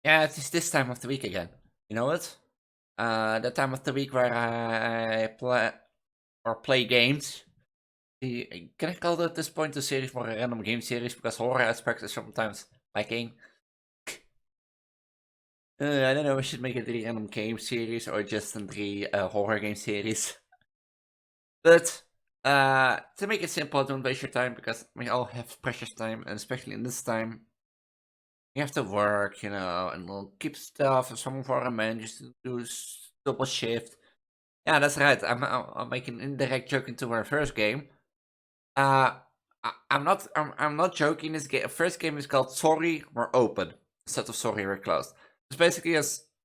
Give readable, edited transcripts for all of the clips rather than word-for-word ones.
Yeah, it is this time of the week again. You know what? The time of the week where I play games. Can I call it at this point a series more a random game series because horror aspect is sometimes lacking. I don't know. We should make it a random game series or just a three horror game series. But to make it simple, don't waste your time because we all have precious time, and especially in this time, you have to work, and we'll keep stuff. And some of our managers do double shift. Yeah, that's right. I'm making an indirect joke into our first game. Uh, I'm not joking. This game, first game is called Sorry We're Open instead of Sorry We're Closed. It's basically a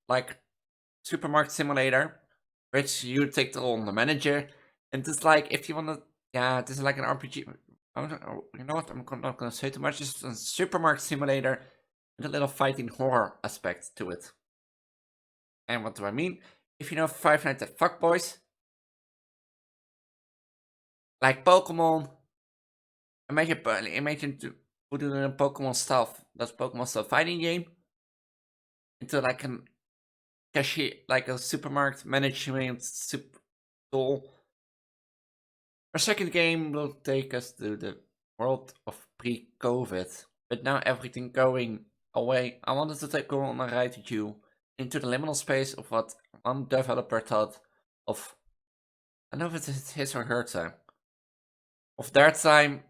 like supermarket simulator, which you take the role of the manager, and it's like if you wanna, yeah, this is like an RPG. You know what? Not gonna say too much. It's a supermarket simulator with a little fighting horror aspect to it. And what do I mean? If you know Five Nights at Fuckboys, like Pokemon, imagine to put it in a Pokemon stuff. That's Pokemon stuff fighting game into like an cashier, like a supermarket management super tool. Our second game will take us to the world of pre-COVID, but now everything going away. I wanted to go on a ride with you into the liminal space of what one developer thought of. I don't know if it's his or her time. Of their time,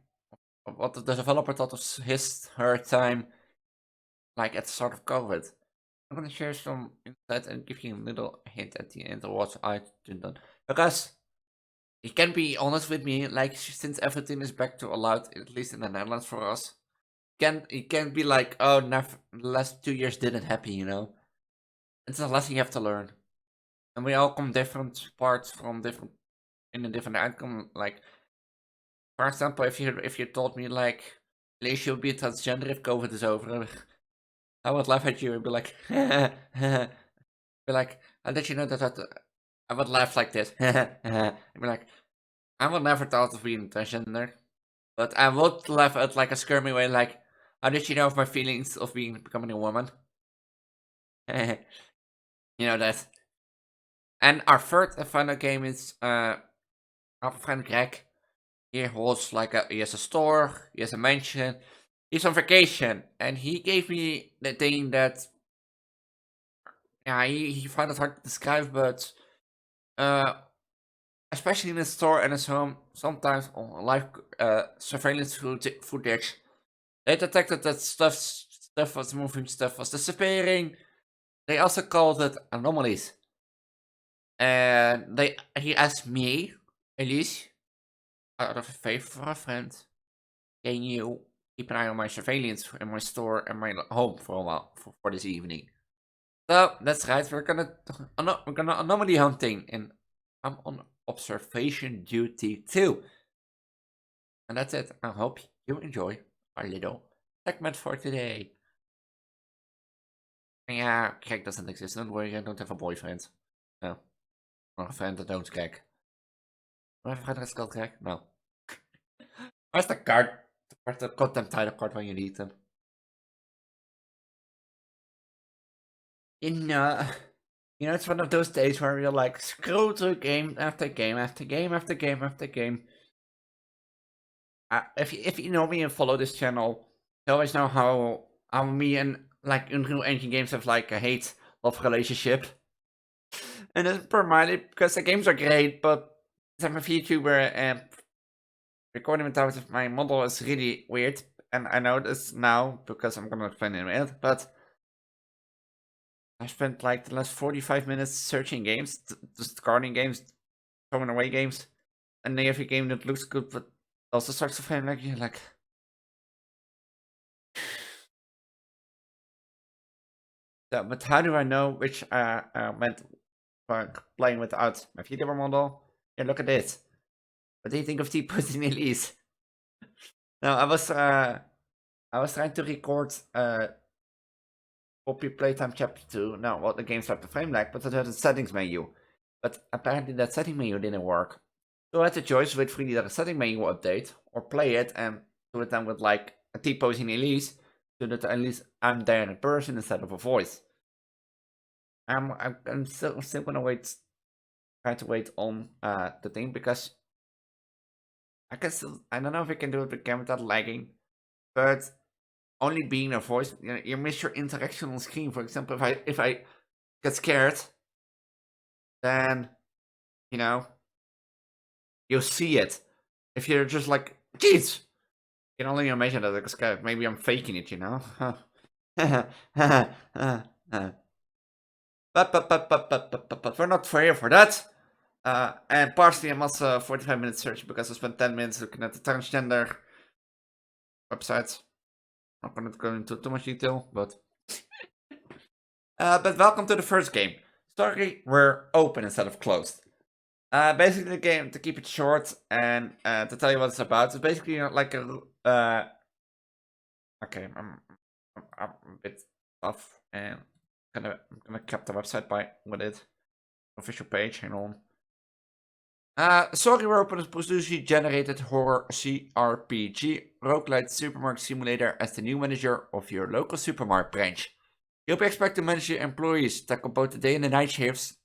of what the developer thought of his, her time, like at the start of COVID. I'm gonna share some insight and give you a little hint at the end of what I done. Because you can be honest with me, like since everything is back to allowed, at least in the Netherlands for us, it can be like, oh, never, the last 2 years didn't happen, It's a lesson you have to learn. And we all come different parts from different in a different outcome. Like, for example, if you told me like at least you'll be transgender if COVID is over, I would laugh at you and be like, be like, how did you know that? I would laugh like this. I'd be like, I would never thought of being transgender, but I would laugh at like a skirmy way, like, how did you know of my feelings of becoming a woman? You know that. And our third and final game is our friend Greg. He holds he has a store, he has a mansion, he's on vacation, and he gave me the thing that yeah he found it hard to describe, but uh especially in his store and his home, sometimes on live surveillance footage, they detected that stuff was moving, stuff was disappearing. They also called it anomalies. And he asked me, Elise, out of a favor for a friend, can you keep an eye on my surveillance in my store and my home for a while for this evening? So that's right. We're gonna anomaly hunting, and I'm on observation duty too. And that's it. I hope you enjoy our little segment for today. Yeah, Kek doesn't exist. Don't worry, I don't have a boyfriend. No, or a friend that owns Kek. Do I have a friend that's called Kek? No. Where's the card? Where's the goddamn title card when you need them? You know, it's one of those days where you're like, scroll through game after game after game after game after game. If you know me and follow this channel, you always know how me and like Unreal Engine games have like a hate love relationship. And it's primarily because the games are great, but I'm a VTuber and recording without my model is really weird. And I know this now because I'm gonna explain it in a minute, but I spent like the last 45 minutes searching games, just guarding games, throwing away games, and then every game that looks good but also starts to feel like you're like. So, but how do I know which meant for playing without my VTuber model? Here, look at this. What do you think of T-Pussy Elise? No, I was trying to record Poppy Playtime Chapter 2. No, well, the game started to frame lag, but it had a settings menu. But apparently that setting menu didn't work. So I had the choice wait for the setting menu update, or play it and do it then with like a T-posing Elise. so that at least I'm there in person instead of a voice. I'm still gonna try to wait on the thing, because I don't know if I can do it again without lagging, but only being a voice, you miss your interaction on screen. For example, if I get scared, then you'll see it. If you're just like, jeez, you can only imagine that I get scared. Maybe I'm faking it, but we're not here for that. And partially I'm also 45 minutes searching because I spent 10 minutes looking at the transgender websites. Not gonna go into too much detail, but welcome to the first game. Sorry, we're open instead of closed. Basically the game, to keep it short and to tell you what it's about, it's basically like a okay, I'm a bit tough, and I'm gonna cap the website with it. Official page, hang on. Sorry, we're open is procedurally generated horror CRPG roguelite supermarket simulator as the new manager of your local supermarket branch. You'll be expected to manage your employees, tackle both the day and the night shifts,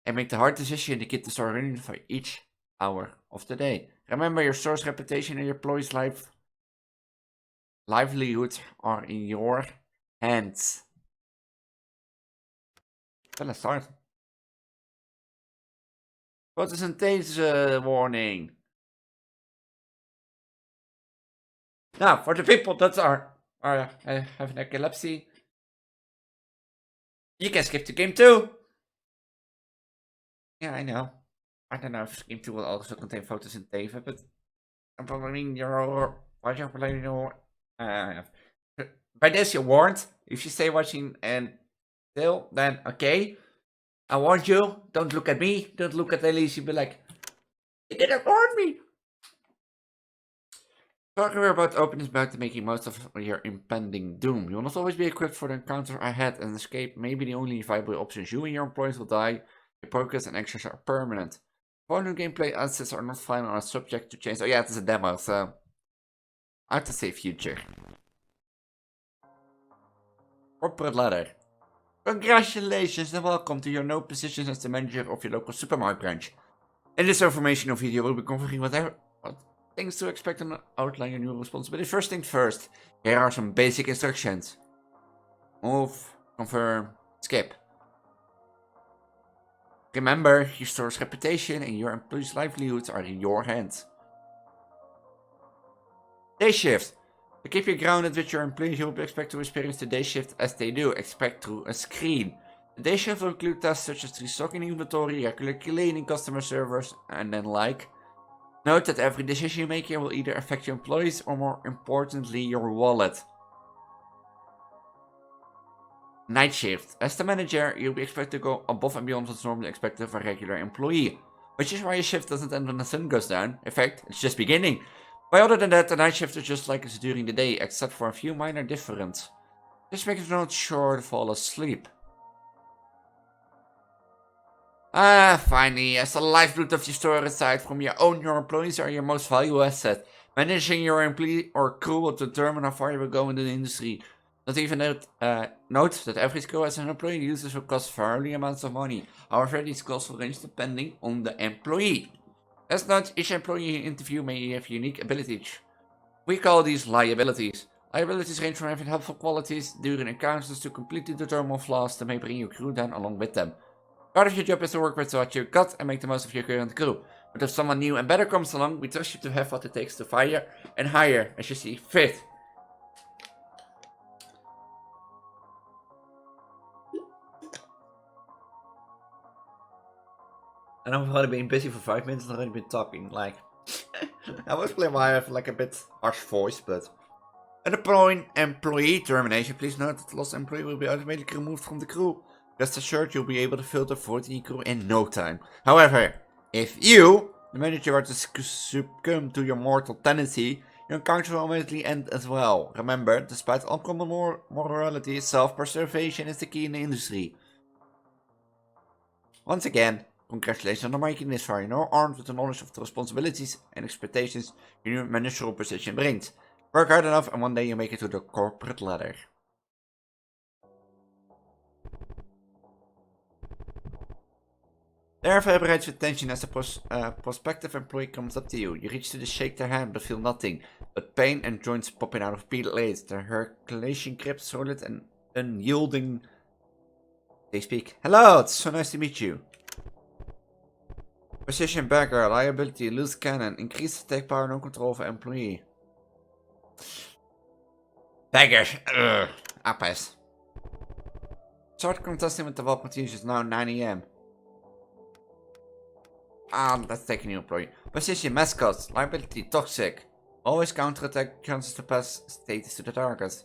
and make the hard decision to keep the store running for each hour of the day. Remember, your store's reputation and your employees' livelihoods are in your hands. So let's start. Photosynthesis warning. Now, for the people that are having epilepsy, you can skip to game 2. Yeah, I know. I don't know if game 2 will also contain photosynthesis, but I mean, by this you're warned. If you stay watching and still, then okay. I warned you. Don't look at me. Don't look at Elise. You'll be like, you didn't warn me. Talking about open is about making most of your impending doom. You will not always be equipped for the encounter ahead, and escape may be the only viable options. You and your employees will die. Your progress and actions are permanent. Following gameplay assets are not final and are subject to change. Oh yeah, it is a demo, so I have to say future. Corporate ladder. Congratulations and welcome to your new position as the manager of your local supermarket branch. In this informational video, we'll be covering what things to expect and outline your new responsibility. First things first, here are some basic instructions. Move, confirm, skip. Remember, your store's reputation and your employees' livelihoods are in your hands. Day shift. To keep you grounded with your employees, you will be expected to experience the day shift as they do, expect through a screen. The day shift will include tasks such as restocking inventory, regular cleaning customer servers, and then like. Note that every decision you make here will either affect your employees or, more importantly, your wallet. Night shift. As the manager, you'll be expected to go above and beyond what's normally expected of a regular employee. Which is why your shift doesn't end when the sun goes down. In fact, it's just beginning. But other than that, the night shift is just like it's during the day, except for a few minor differences. Just make it not sure to fall asleep. Finally, as the lifeblood of your store aside from your employees are your most valuable asset. Managing your employee or crew will determine how far you will go in the industry. Not even note that every skill as an employee uses will cost varying amounts of money. However, these costs will range depending on the employee. As note, each employee you interview may have unique abilities. We call these liabilities. Liabilities range from having helpful qualities during encounters to completely determinable flaws that may bring your crew down along with them. Part of your job is to work with what you got and make the most of your current crew. But if someone new and better comes along, we trust you to have what it takes to fire and hire as you see fit. And I've already been busy for 5 minutes and already been talking, like... I was playing why I have like a bit harsh voice, but... At the point employee termination, please note that the lost employee will be automatically removed from the crew. Rest assured you'll be able to filter 14 crew in no time. However, if you, the manager, are to succumb to your mortal tendency, your encounter will automatically end as well. Remember, despite uncommon morality, self-preservation is the key in the industry. Once again, congratulations on making this far. You're now armed with the knowledge of the responsibilities and expectations your new managerial position brings. Work hard enough and one day you make it to the corporate ladder. Therefore, everybody's attention as a prospective employee comes up to you. You reach to shake their hand but feel nothing, but pain and joints popping out of blades. Their Herculean grip solid and unyielding. They speak. Hello, it's so nice to meet you. Position bagger, liability, loose cannon, increased attack power, no control for employee. Bagger, I pass. Start contesting with the weapon users now 9 AM. Let's take a new employee. Position mascots, liability, toxic. Always counterattack chances to pass status to the target.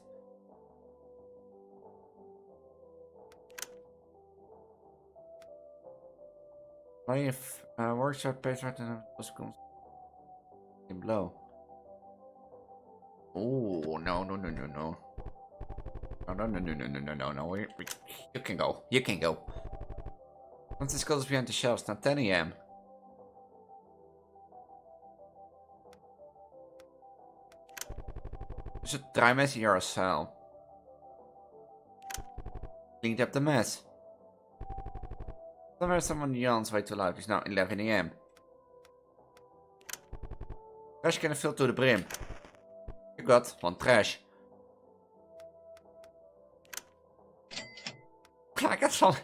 Workshop page right in below. Oh no. No. You can go. You can go. Once the skull is behind the shelves, now 10 AM. Dus het draaimes in your cell. Cleaned up the mess. Somewhere someone yawns way too loud. It's now 11 AM. Trash can fill to the brim. You got one trash. I got some.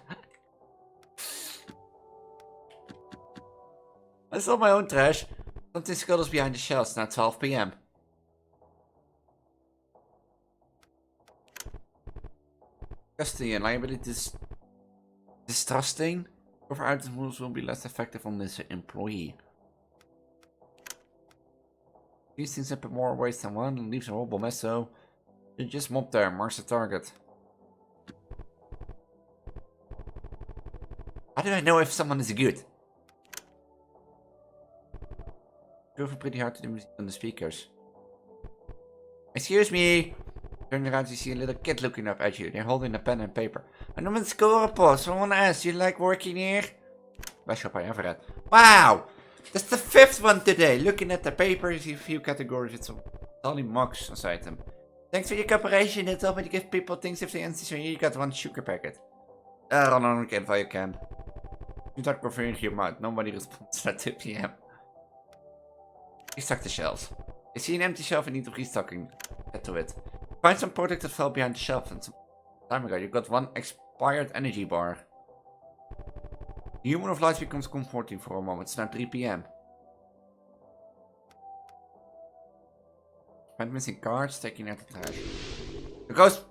I saw my own trash. Something scuttles behind the shelves. Now 12 PM. Custody and liability distrusting. Cover item moves will be less effective on this employee. These things happen more ways than one and leaves a horrible mess, so you just mop there, marks the target. How do I know if someone is good? Go pretty hard to the music on the speakers. Excuse me! Turn around, you see a little kid looking up at you. They're holding a pen and paper. And I'm in school report. Someone asked, you like working here? Best job I ever had. Wow! That's the 5th one today. Looking at the paper, you see a few categories with some Dolly Mox inside them. Thanks for your cooperation. It helped me to give people things if they answer. So here you got one sugar packet. Run on again while you can. You start covering your mouth. Nobody responds at 2 PM. Restock the shelves. You see an empty shelf and need restocking. Get to it. Find some product that fell behind the shelf and some time ago you got one expired energy bar. The human of light becomes comforting for a moment. It's now 3 PM. Find missing cards, taking out the trash. The ghost!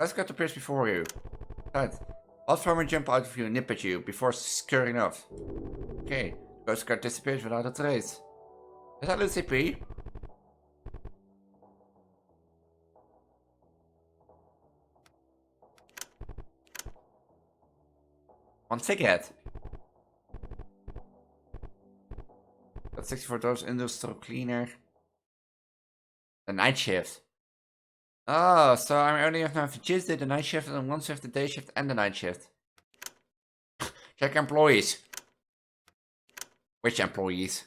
Let's get appears before you. Right. Platformer jump out of you and nip at you before scurrying off. Okay. The ghost card disappears without a trace. Is that Lucy P? One cigarette. Got 64 dollars industrial cleaner. The night shift. Oh, so I only have now for Tuesday the night shift and one shift the day shift and the night shift. Check employees. Which employees?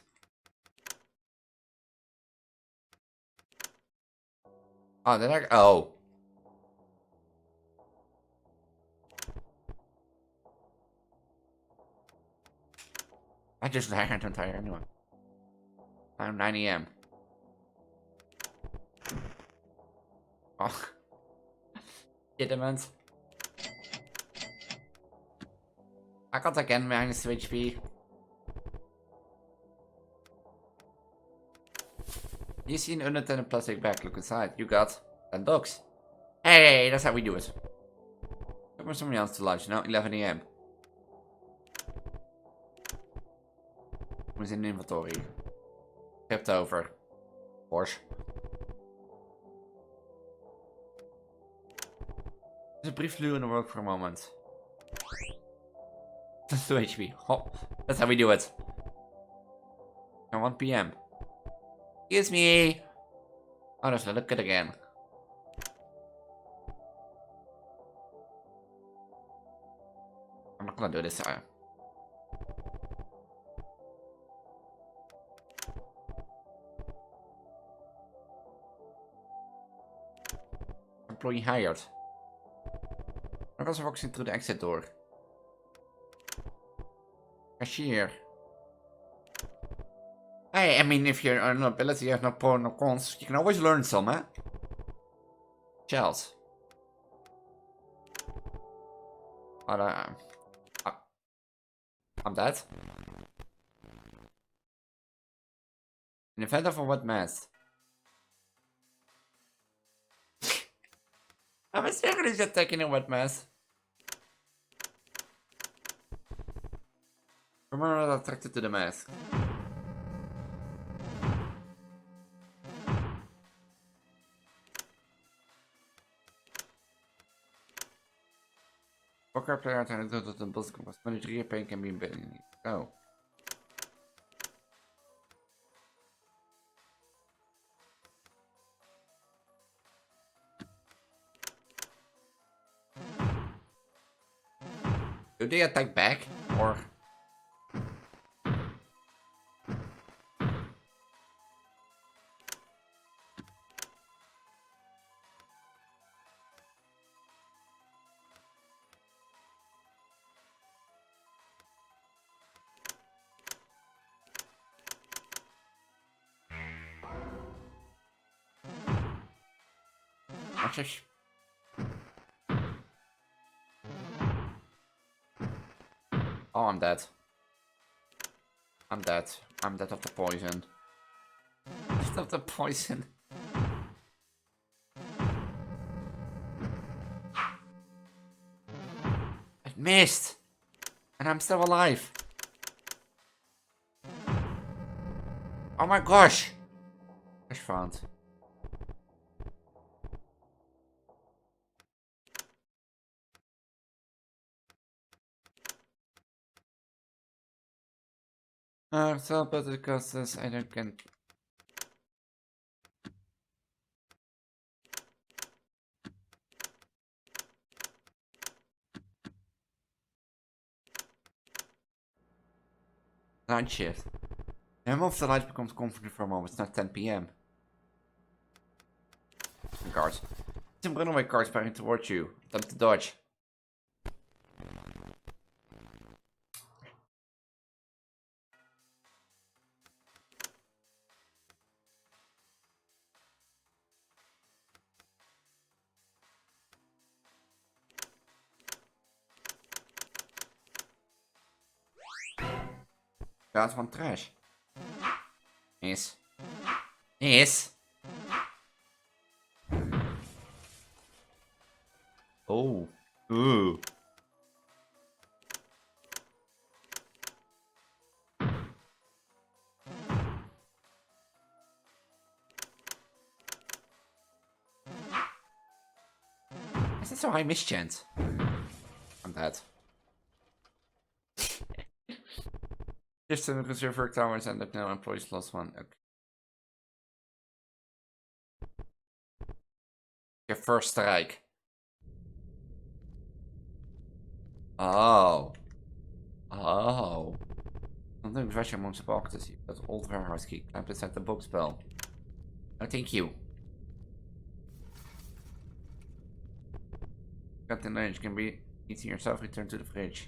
Oh, did I? Oh. I just don't tire anyone. I'm 9 AM. Oh. Iemand. I got again minus 2 HP. You see an unattended plastic bag, look inside. You got 10 dogs. Hey, that's how we do it. Look for somebody else to lunch now, 11 AM. Who's in the inventory? Tipped over. Of course. There's a brief flew in the work for a moment. That's 2 HP. Oh, that's how we do it. Now 1 PM. Excuse me. Oh, there's a look at again. I'm not gonna do this. employee hired. What also walks in through the exit door? Cashier. Hey, I mean, if you're an ability, you have no pros, no cons, you can always learn some, eh? Shells. I'm dead. In the event of a wet mess. I'm seriously just taking a wet mess. Remember not attracted to the mask. Poker player and the boss was managed reappearing can be embedded. Oh. Do they attack back? Or... Just... Oh, I'm dead. I'm dead. I'm dead of the poison. Dead of the poison. I missed! And I'm still alive. Oh my gosh! I found. So, but because this, I don't can. Night shift. And if the light becomes comfortable for a moment, it's not 10 p.m. Guards. Some runaway cars firing towards you. Attempt to dodge. That's one trash. Is. Oh. Ooh. Is it so high mischance? I'm dead. Just in the reservoir towers and that now employees lost one. Okay. Your first strike. Oh. Oh. Something refreshing amongst the boxes. You've got old warehouse key. Time to set the book spell. No, thank you. Got the knowledge can be eating yourself. Return to the fridge.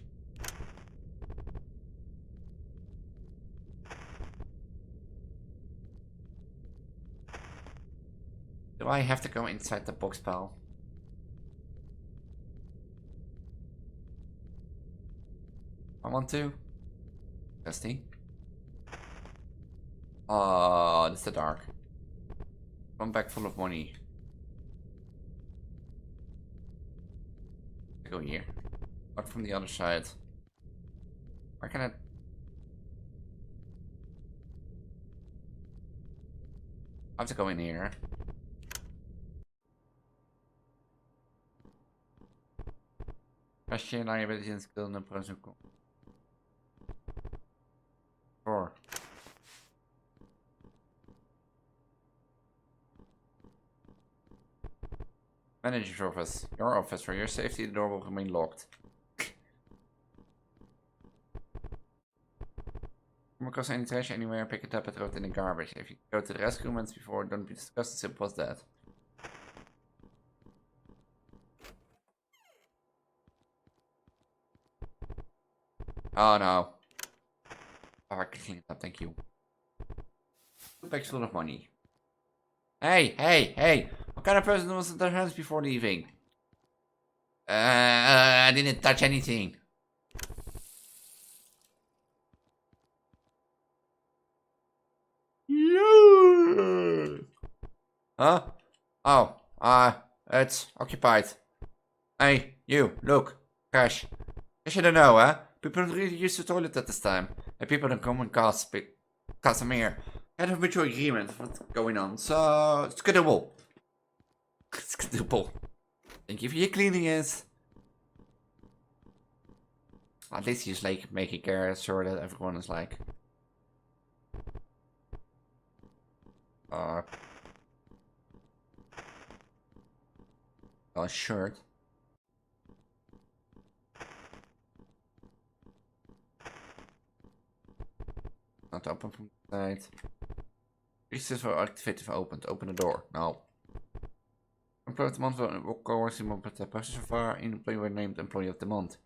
Do I have to go inside the box spell? I want to. Dusty. Oh, this is the dark. One bag full of money. Go here. What from the other side? Where can I? I have to go in here. Question liability and skill no pros and cons. 4. Manager's office. Your office. For your safety, the door will remain locked. Come across any trash anywhere, pick it up and throw it in the garbage. If you go to the restroom once before, don't be disgusted, simple as that. Oh no. Oh, I can clean it up, thank you. 2 bags full of money. Hey! What kind of person was in their hands before leaving? I didn't touch anything. Yeah. Huh? Oh, it's occupied. Hey, you, look, Crash. You should know, huh? People don't really use the toilet at this time. And people don't come and cause them here. I have a mutual agreement of what's going on, so it's gettable. It's gettable. Thank you for your cleaning it. At least you just like making sure that everyone is like shirt. Not open from the side. Recess for activated opened. Open the door. No. Employee of the month will coerce him up at the process so far. In employee were named employee of the month.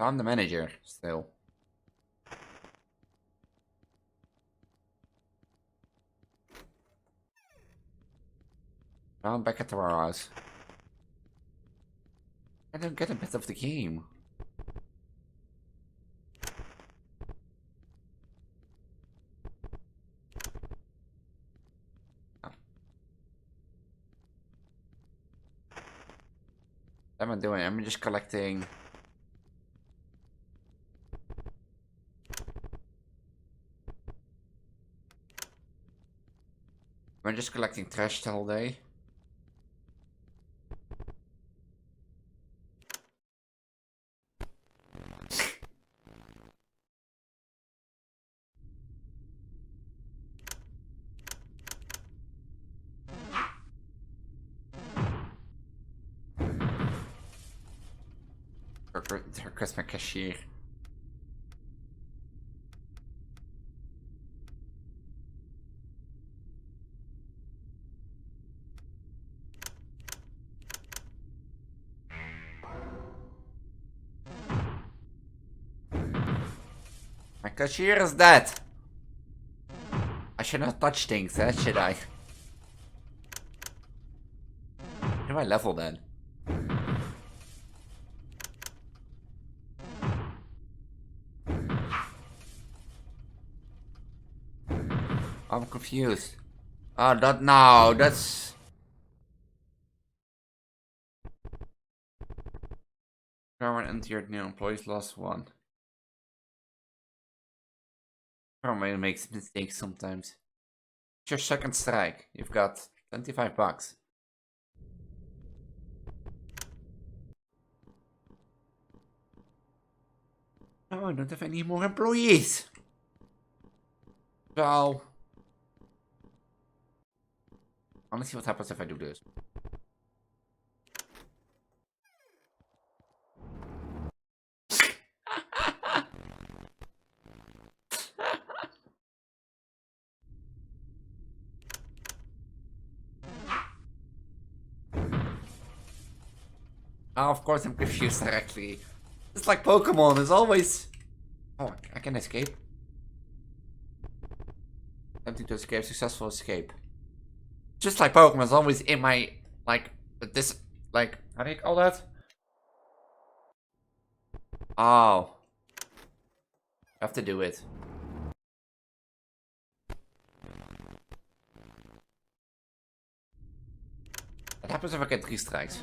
I'm the manager still. Now I'm back at the warehouse. I don't get a bit of the game. What am I doing? I'm just collecting. I'm just collecting trash the whole day. Request my cashier. My cashier is dead. I should not touch things, should I? What do I level then? I'm confused. Oh, that's... Current entered new employees lost 1. Current makes mistakes sometimes. It's your second strike. You've got 25 bucks. Oh, I don't have any more employees. So... I want to see what happens if I do this. Oh, of course I'm confused directly. It's like Pokemon, it's always... Oh, I can escape. Attempting to escape, successful escape. Just like Pokemon, it's always in my... Like, this... Like, how do you call that? Oh. I have to do it. What happens if I get 3 strikes?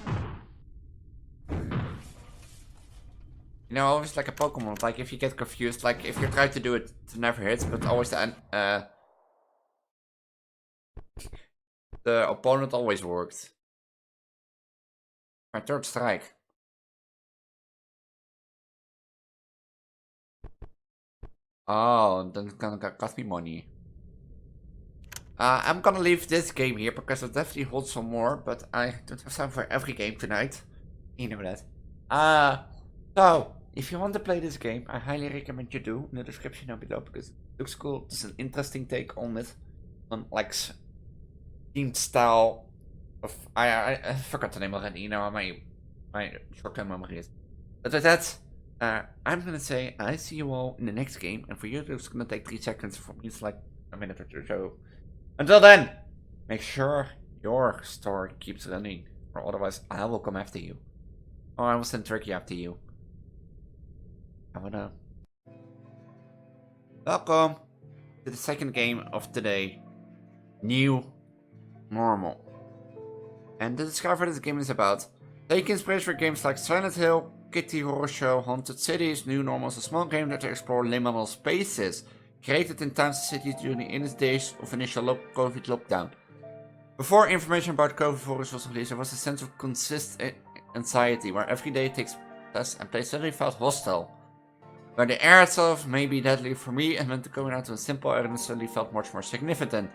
You know, always like a Pokemon, like if you get confused, like if you try to do it, it never hits, but always the opponent always worked. My 3rd strike. Oh, then it's gonna cost me money. I'm gonna leave this game here because it definitely holds some more, but I don't have time for every game tonight. You know that. So, if you want to play this game, I highly recommend you do in the description down below because it looks cool. It's an interesting take on it. like themed style of I forgot the name already. You know, my short-term memory is. But with that, I'm gonna say I see you all in the next game, and for you it's gonna take 3 seconds. For me it's like a minute or two. So until then, make sure your store keeps running, or otherwise I will come after you, or I will send Turkey after you. I wanna. Welcome to the second game of today, New Normal. And to discover what this game is about, take inspiration for games like Silent Hill, Kitty Horror Show, Haunted Cities. New Normal is a small game that explores liminal spaces, created in towns and cities during the early days of initial COVID lockdown. Before information about COVID virus was released, there was a sense of consistent anxiety, where every day takes place and place suddenly felt hostile. Where the air itself may be deadly for me, and when going out to a simple island suddenly felt much more significant.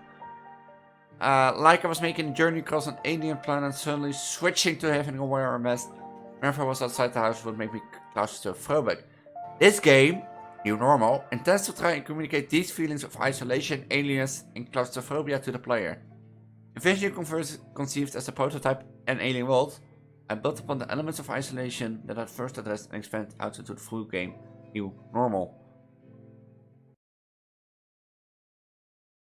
Like I was making a journey across an alien planet, suddenly switching to having a wear a mask whenever I was outside the house would make me claustrophobic. This game, New Normal, intends to try and communicate these feelings of isolation, alienness, and claustrophobia to the player. Initially conceived as a prototype and alien world, I built upon the elements of isolation that I first addressed and expanded out into the full game, New Normal.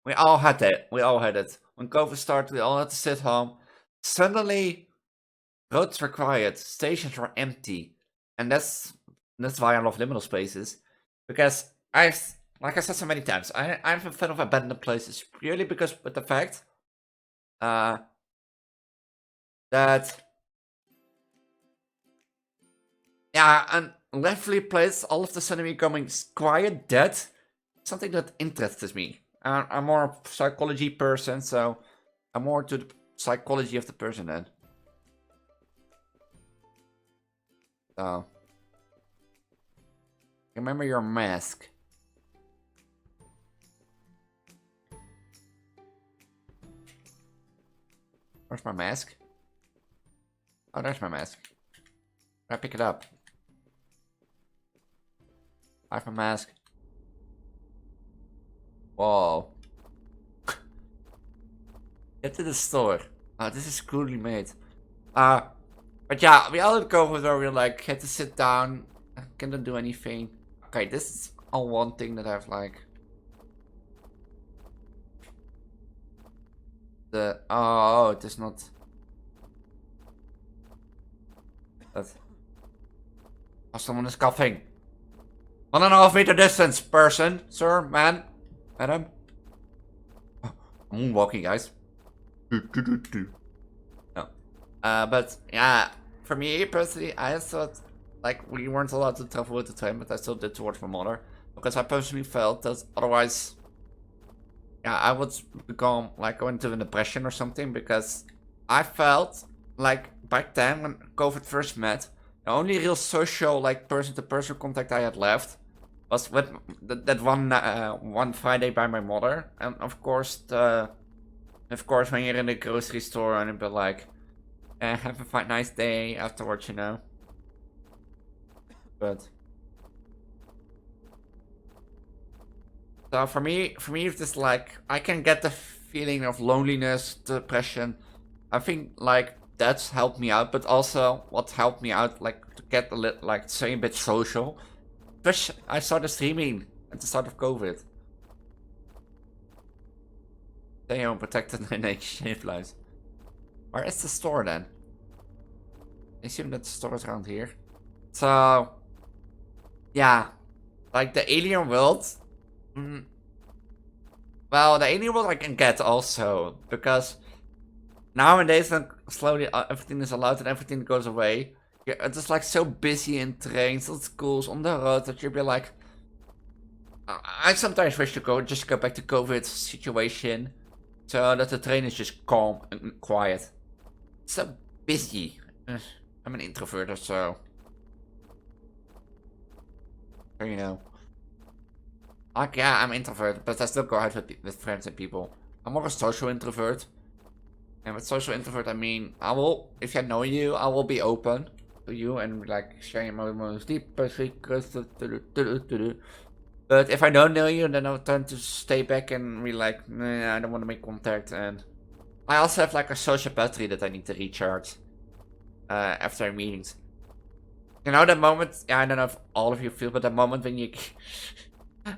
We all had it. We all had it. When COVID started, we all had to sit home. Suddenly, roads were quiet, stations were empty, and that's why I love liminal spaces, because like I said so many times, I'm a fan of abandoned places purely because with the fact that an lovely place all of the sudden becoming quiet, dead, something that interests me. I'm more a psychology person, so I'm more to the psychology of the person then. So, remember your mask. Where's my mask? Oh, there's my mask. I pick it up. I have my mask. Whoa. Get to the store. This is coolly made. But yeah, we all go where we like had to sit down. I cannot do anything. Okay, this is all one thing that I've like. It is not. That. Oh, someone is coughing. 1.5 meter distance, person, sir, man, madam. Oh, I'm walking, guys. No. But yeah, for me personally, I thought like we weren't allowed to travel with the train, but I still did towards my mother because I personally felt that otherwise. Yeah, I would become like go into a depression or something because I felt like back then when COVID first met, the only real social like person-to-person contact I had left was with that one Friday by my mother, and of course when you're in the grocery store and it'd be like, have a nice day afterwards, you know. But. So for me, it's just like I can get the feeling of loneliness, depression. I think like that's helped me out, but also what helped me out like to get a little like say a bit social. Especially I started streaming at the start of COVID. Stay home, protected and safe lives. Where is the store then? I assume that the store is around here. So yeah, like the alien world. Well, the alien world I can get also, because nowadays when slowly everything is allowed and everything goes away, it's just like so busy in trains, on schools, on the road that you'll be like, I sometimes wish to just go back to COVID situation, so that the train is just calm and quiet. It's so busy. I'm an introvert, so you know. Like, yeah, I'm introvert, but I still go out with friends and people. I'm more a social introvert. And with social introvert, I mean, I will, if I know you, I will be open to you and like sharing my most deepest secrets. But But if I don't know you, then I'll tend to stay back and be like, nah, I don't want to make contact. And I also have like a social battery that I need to recharge after meetings. You know that moment? Yeah, I don't know if all of you feel, but that moment when you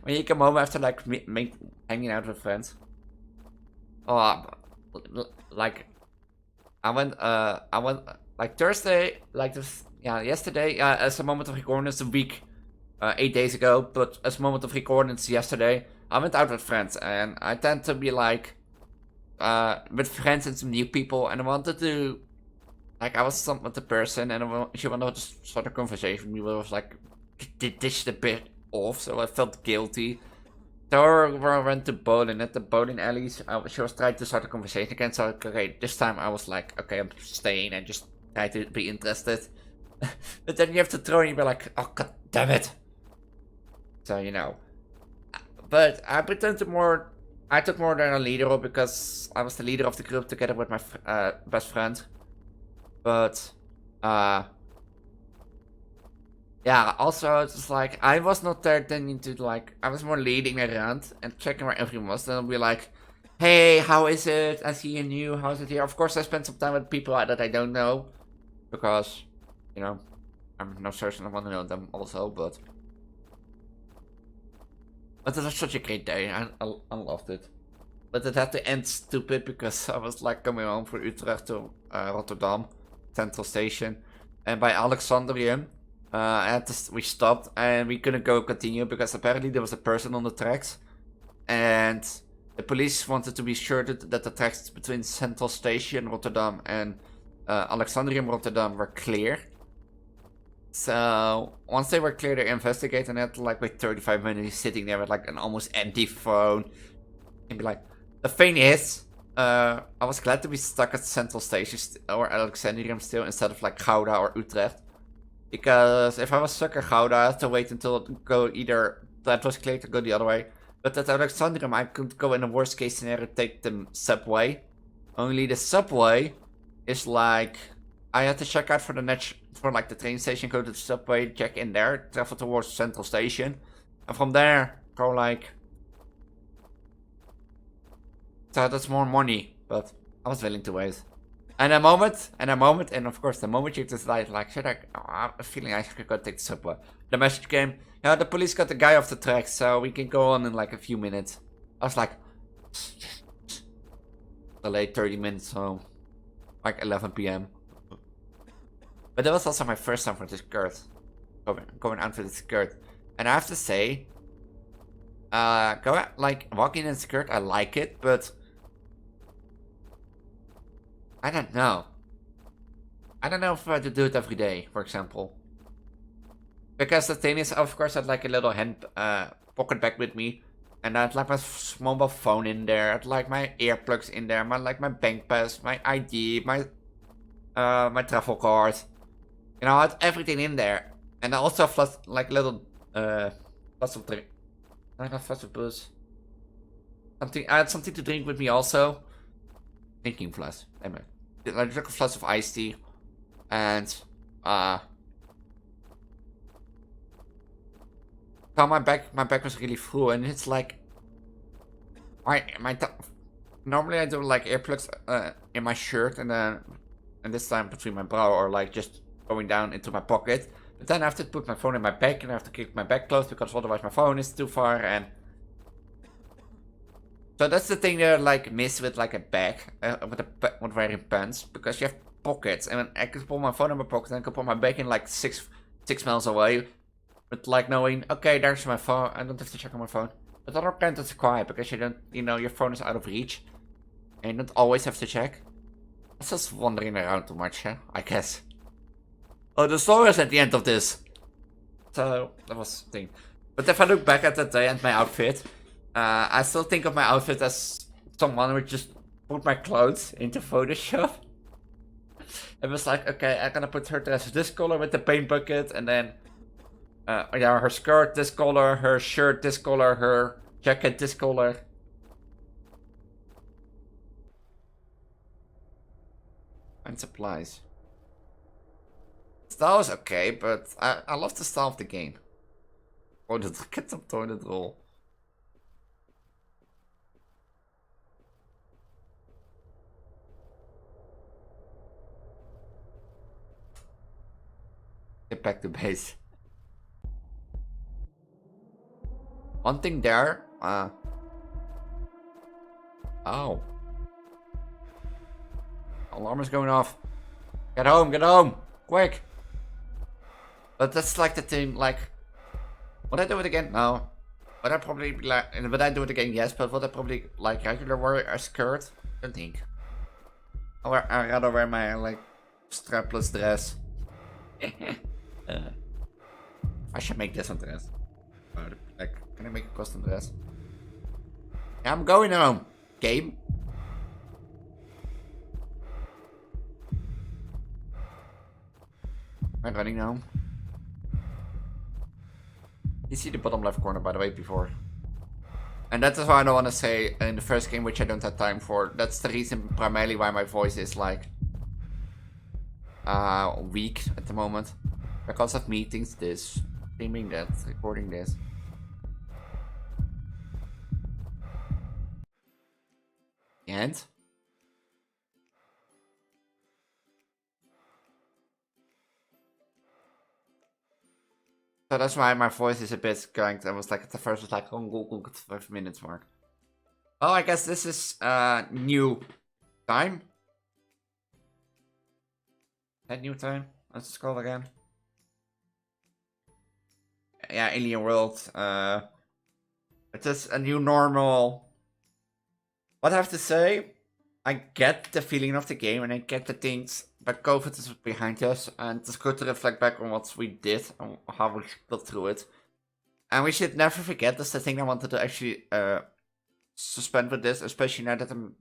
when you come home after like hanging out with friends. Oh, like I went like Thursday, like this, yeah, yesterday. As a moment of recording, it's a week, 8 days ago. But as a moment of recording, it's yesterday. I went out with friends, and I tend to be like, with friends and some new people, and I wanted to, like, I was somewhat the person, and she wanted to start a conversation with me, but I was like, dished a bit off, so I felt guilty. So we went to bowling at the bowling alleys. She was trying to start a conversation again. So okay, this time I was like, okay, I'm staying and just try to be interested. But then you have to throw and you be like, oh god damn it. So you know, but I pretend to more. I took more than a leader role because I was the leader of the group together with my best friend. But yeah, also it's just like I was not there tending to like I was more leading around and checking where everyone was. Then I'll be like, hey, how is it? I see you new, how's it here? Of course I spent some time with people that I don't know. Because, you know, I'm no certain I want to know them also, but it was such a great day. I loved it. But it had to end stupid because I was like coming home from Utrecht to Rotterdam, Central Station. And by Alexandrium, we stopped and we couldn't go continue because apparently there was a person on the tracks. And the police wanted to be sure that the tracks between Central Station, Rotterdam and Alexandrium, Rotterdam were clear. So once they were clear, they investigated and had to like wait 35 minutes sitting there with like an almost empty phone. And be like, the thing is, I was glad to be stuck at Central Station or Alexandrium still instead of like Gouda or Utrecht. Because if I was stuck at Gouda, I had to wait until it go either that was clear to go the other way. But at Alexandrium, I could go in the worst case scenario, take the subway. Only the subway is like, I had to check out for like the train station, go to the subway, check in there, travel towards Central Station. And from there, go like, so that's more money, but I was willing to wait. And a moment, and of course the moment you decide, like, should I, oh, I have a feeling I should go take the subway. The message came, yeah, the police got the guy off the track, so we can go on in like a few minutes. I was like, delayed 30 minutes home, like 11 p.m. But that was also my first time for this skirt, going out for this skirt. And I have to say, walking in a skirt, I like it, but I don't know. I don't know if I had to do it every day, for example. Because the thing is, of course, I had like a little hand pocket bag with me. And I had like my mobile phone in there. I had like my earplugs in there. My bank pass, my ID, my travel card. You know, I had everything in there. And I also have like little flask of drink. Not flask of booze. I had something to drink with me also. Drinking flask. Damn it. I took a flask of iced tea, and my back was really full, and it's like normally I do like earplugs in my shirt, and this time between my brow or like just going down into my pocket. But then I have to put my phone in my bag, and I have to keep my bag closed because otherwise my phone is too far. And so that's the thing that I like miss with like a bag, with wearing pants, because you have pockets, and I can put my phone in my pocket and I can put my bag in like six miles away, with like knowing, okay, there's my phone, I don't have to check on my phone. But other times it's quiet because you don't, your phone is out of reach, and you don't always have to check. It's just wandering around too much, huh? I guess. Oh, the story is at the end of this. So that was the thing. But if I look back at that day and my outfit. I still think of my outfit as someone who just put my clothes into Photoshop. It was like, okay, I'm gonna put her dress this color with the paint bucket, and then, yeah, her skirt this color, her shirt this color, her jacket this color. And supplies. Style is okay, but I love the style of the game. Get some toilet roll. Get back to base. One thing there. Oh. Alarm is going off. Get home, quick. But that's like the thing, like, would I do it again? No. Would I probably like, would I do it again? Yes, but would I probably like regular wear a skirt? I don't think. I'd rather wear my like strapless dress. I should make this a dress. Like, can I make a custom dress? Yeah, I'm going home. Game. I'm running now. You see the bottom left corner, by the way, before. And that is why I don't want to say in the first game, which I don't have time for. That's the reason primarily why my voice is like weak at the moment. Because of meetings, this, streaming that, recording this. And? So that's why my voice is a bit cranked. I was like, at the first was like, oh, 5 minutes mark. Oh, I guess this is new time. That new time? Let's scroll again. Yeah, Alien World. It is a new normal. What I have to say, I get the feeling of the game and I get the things, but COVID is behind us and it's good to reflect back on what we did and how we got through it. And we should never forget, that's the thing I wanted to actually suspend with this, especially now that I'm,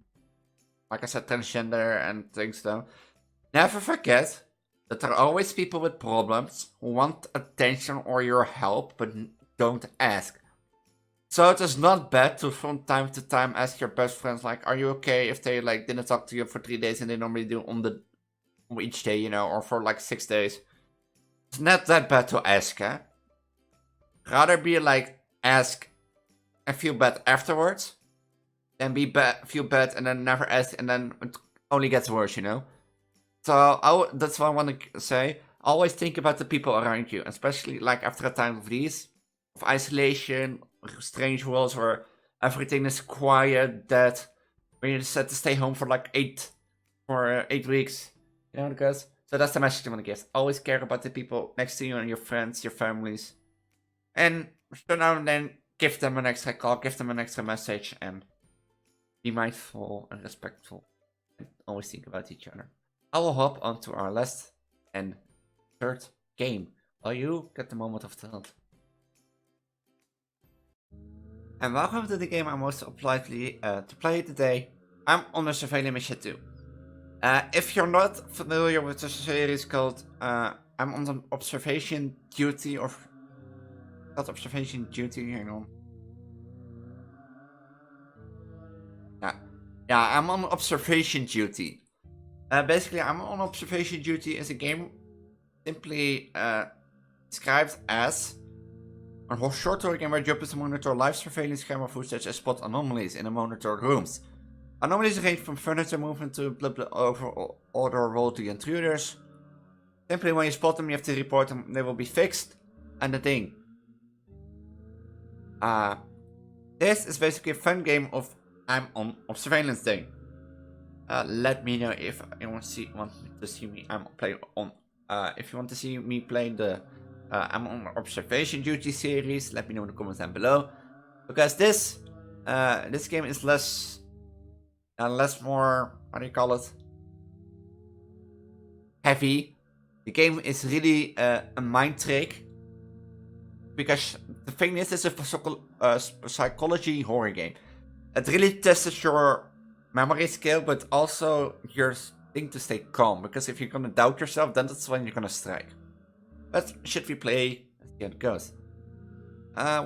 like I said, transgender and things though. Never forget that there are always people with problems who want attention or your help, but don't ask. So it is not bad to from time to time ask your best friends, like, are you okay if they like didn't talk to you for 3 days and they normally do on each day, you know, or for like 6 days. It's not that bad to ask, eh? Rather be like, ask and feel bad afterwards, than feel bad and then never ask and then it only gets worse, you know? So that's what I want to say. Always think about the people around you, especially like after a time of these, of isolation, strange worlds where everything is quiet, that when you decide to stay home for like 8 weeks, you know, guys. So that's the message I want to give. Always care about the people next to you and your friends, your families, and so now and then give them an extra call, give them an extra message, and be mindful and respectful, and always think about each other. I will hop on to our last and third game while you get the moment of talent. And welcome to the game I'm most likely to play today. I'm on a surveillance mission too. If you're not familiar with the series called I'm on the observation duty, or not observation duty, hang on. Yeah, I'm on observation duty. Basically, I'm on observation duty as a game simply described as a short story game where your job is to monitor live surveillance camera footage and spot anomalies in the monitored rooms. Anomalies range from furniture movement to order role to intruders. Simply when you spot them, you have to report them, they will be fixed. And the thing. This is basically a fun game of I'm on surveillance day. Let me know if you want to see me. I'm playing on. If you want to see me playing the I'm on observation duty series, let me know in the comments down below. Because this game is less more, how do you call it? Heavy. The game is really a mind trick. Because the thing is, it's a psychology horror game. It really tests your memory skill, but also your thing to stay calm. Because if you're gonna doubt yourself, then that's when you're gonna strike. But should we play? Let's see how it goes.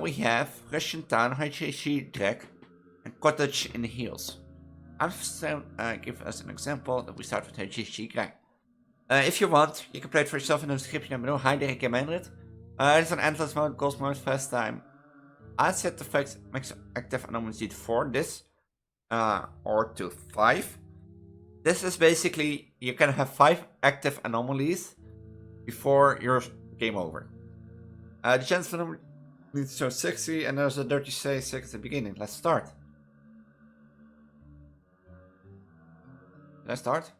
We have Russian Town, HHC Drag, and Cottage in the Hills. I'm going to give us an example that we start with HHC Drag. If you want, you can play it for yourself in the description down below. Hi there, ik ben Manrit. It's an endless mode, ghost mode, fast time. I set the max active anomalies to 4 this, or to 5. This is basically, you can have 5 active anomalies before your game over. The chance for them needs to show 60, and there's a dirty say 6 at the beginning. Let's start. Let's start.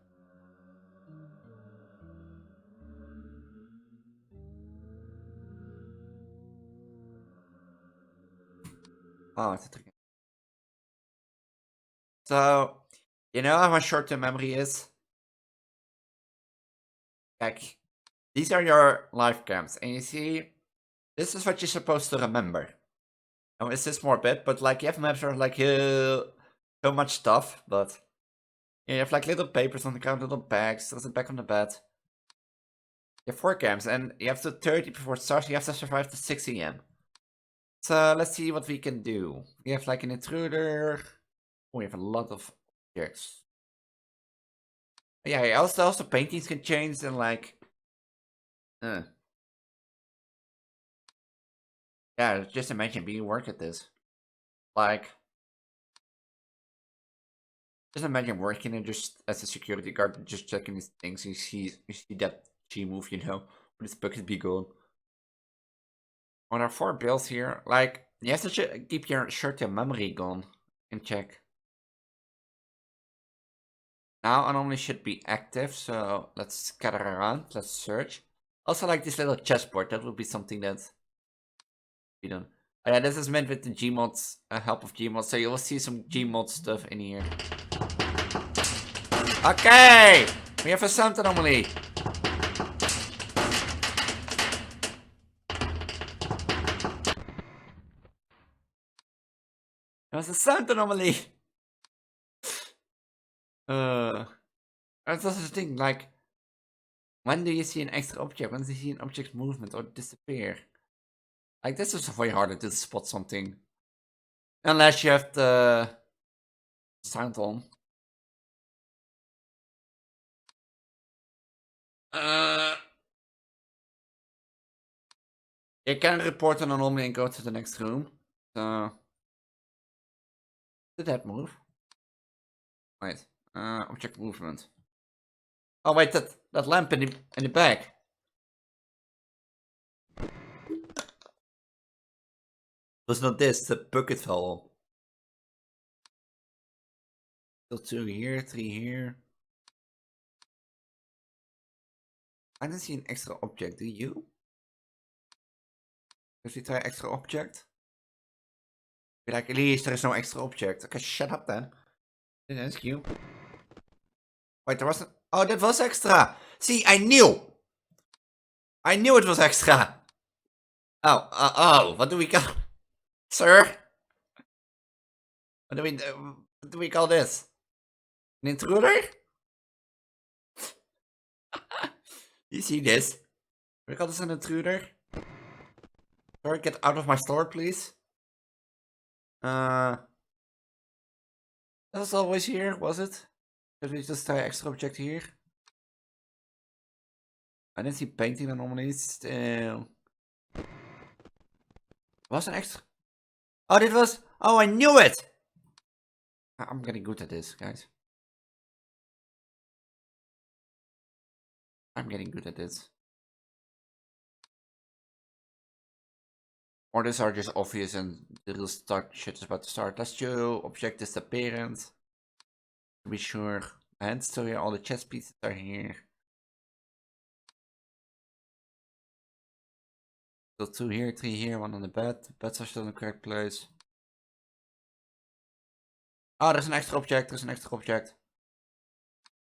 Oh, it's a trick. So, you know how my short-term memory is? Like, these are your life camps, and you see, this is what you're supposed to remember. Now, it's this more bit, but like, you have maps where like, so much stuff, but you have like little papers on the ground, little bags, there's a bag on the bed. You have 4 camps, and you have to 30 before it starts, you have to survive to 6 AM. So, let's see what we can do. We have like an intruder. Oh, we have a lot of objects. Yeah, also paintings can change and like... Yeah, just imagine being work at this. Like... Just imagine working and just as a security guard, just checking these things. You see that G move, you know, with this bucket be gone. On our 4 bills here, like, you have to keep your short-term memory gone and check. Now anomaly should be active, so let's scatter around, let's search. Also like this little chessboard, that would be something that we done. Oh yeah, this is meant with the Gmods, help of Gmods, so you will see some Gmod stuff in here. Okay! We have a sound anomaly! There's a sound anomaly! That's also the thing, like... When do you see an extra object? When do you see an object's movement or disappear? Like, this is way harder to spot something. Unless you have the... sound on. You can report an anomaly and go to the next room. So... Did that move? Wait. Object movement. Oh wait, that lamp in the back. Was not this, the bucket fell. Still 2 here, 3 here. I didn't see an extra object, do you? If we try extra object? Be like, at least there is no extra object. Okay, shut up then. Didn't ask you. Wait, there wasn't. Oh, that was extra. See, I knew. I knew it was extra. Oh, what do we call, sir? What do we call this? An intruder? You see this? We call this an intruder. Sir, get out of my store, please. That was always here, was it? Did we just try extra object here? I didn't see painting anomalies still. Was an extra? Oh, it was. Oh, I knew it! I'm getting good at this, guys. I'm getting good at this. Or these are just obvious and the real shit is about to start. Let's do object disappearance. To be sure. And still here, all the chess pieces are here. Still 2 here, 3 here, 1 on the bed. The beds are still in the correct place. Oh, there's an extra object, there's an extra object.